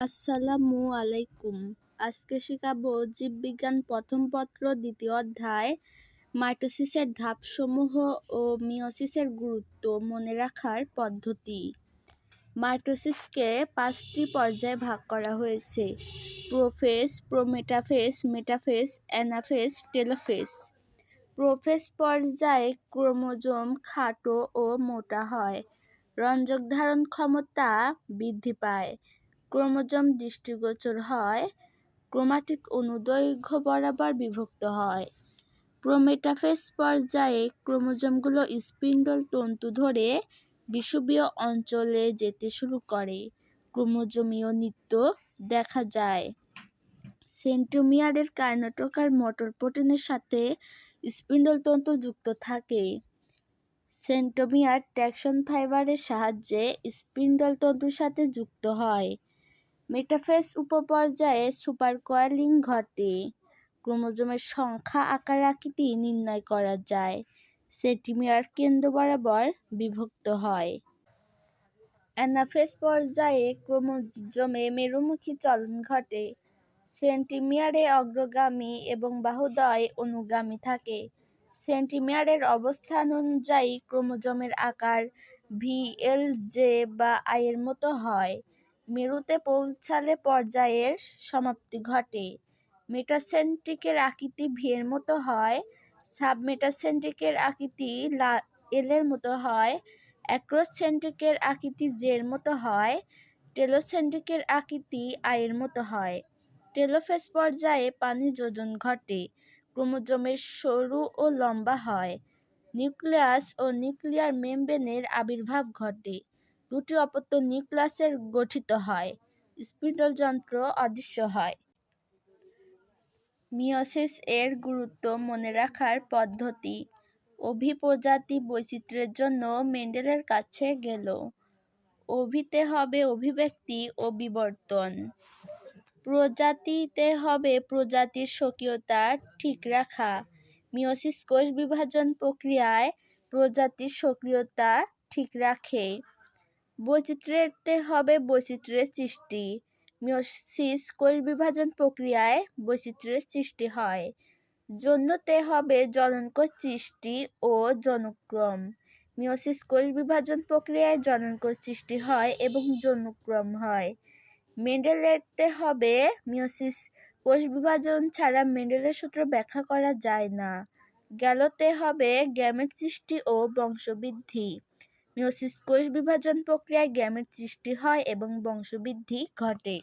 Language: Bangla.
আসসালামু আলাইকুম। আজকে শিখাবো জীববিজ্ঞান প্রথম পত্র দ্বিতীয় অধ্যায় মাইটোসিসের ধাপসমূহ ও মিওসিসের গুরুত্ব মনে রাখার পদ্ধতি। মাইটোসিসকে 5টি পর্যায়ে ভাগ করা হয়েছে: prophase, prometaphase, metaphase, anaphase, telophase. Prophase পর্যায়ে ক্রোমোজোম খাটো ও মোটা হয়, রঞ্জক ধারণ ক্ষমতা বৃদ্ধি পায়, ক্রোমোজোম দৃষ্টিগোচর হয়, ক্রোমাটিড অণু দৈর্ঘ্য বরাবর বিভক্ত হয়। প্রোমেটাফেজ পর্যায়ে ক্রোমোজোমগুলো স্পিন্ডল তন্তু ধরে বিষুবীয় অঞ্চলে যেতে শুরু করে, ক্রোমোজোমীয় নৃত্য দেখা যায়। সেন্ট্রোমিয়ারের কাইনেটোকার মোটর প্রোটিনের সাথে স্পিন্ডল তন্তু যুক্ত থাকে। সেন্ট্রোমিয়ার ট্র্যাকশন ফাইবারের সাহায্যে স্পিন্ডল তন্তুর সাথে যুক্ত হয়। মেটাফেজ উপপর্যায়ে সুপারকয়েলিং ঘটে, ক্রোমোজোমের সংখ্যা, আকার, আকৃতি নির্ণয় করা যায়, সেন্ট্রোমিয়ার কেন্দ্র বরাবর বিভক্ত হয়। অ্যানাফেজ পর্যায়ে ক্রোমোজোমে মেরুমুখী চলন ঘটে, সেন্ট্রোমিয়ারে অগ্রগামী এবং বাহুদ্বয় অনুগামী থাকে। সেন্ট্রোমিয়ারের অবস্থান অনুযায়ী ক্রোমোজোমের আকার ভি, এল, জে বা আই এর মতো হয়। মেরুতে পৌঁছালে পর্যায়ের সমাপ্তি ঘটে। মেটাসেন্ট্রিকের আকৃতি ভি এর মতো হয়, সাবমেটাসেন্ট্রিকের আকৃতি এল এর মতো হয়, অ্যাক্রোসেন্ট্রিকের আকৃতি জে এর মতো হয়, টেলোসেন্ট্রিকের আকৃতি আই এর মতো হয়। টেলোফেজ পর্যায়ে পানি যোজন ঘটে, ক্রোমোজোমের সরু ও লম্বা হয়, নিউক্লিয়াস ও নিউক্লিয়ার মেমব্রেনের আবির্ভাব ঘটে, দুটি অপত্য নিউক্লিয়াসের গঠিত হয়, স্পিন্ডল যন্ত্র অদৃশ্য হয়। মিওসিস এর গুরুত্ব মনে রাখার পদ্ধতি। অভিপ্রজাতি বৈচিত্র্যের জন্য মেন্ডেলের কাছে গেল। অভিতে হবে অভিব্যক্তি ও বিবর্তন। প্রজাতিতে হবে প্রজাতির স্বকীয়তা ঠিক রাখা। মিওসিস কোষ বিভাজন প্রক্রিয়ায় প্রজাতির স্বকীয়তা ঠিক রাখে। বৈচিত্র্যেতে হবে বৈচিত্র্যের সৃষ্টি। মিওসিস কোষ বিভাজন প্রক্রিয়ায় বৈচিত্র্যের সৃষ্টি হয়। জন্যতে হবে জননকোষ সৃষ্টি ও জনুক্রম। মিওসিস কোষ বিভাজন প্রক্রিয়ায় জননকোষ সৃষ্টি হয় এবং জনুক্রম হয়। মেন্ডেলেরতে হবে মিওসিস কোষ বিভাজন ছাড়া মেন্ডেলের সূত্র ব্যাখ্যা করা যায় না। গেলতে হবে গ্যামেট সৃষ্টি ও বংশবৃদ্ধি। মিওসিস কোষ বিভাজন প্রক্রিয়ায় গ্যামেট সৃষ্টি হয় এবং বংশবৃদ্ধি ঘটে।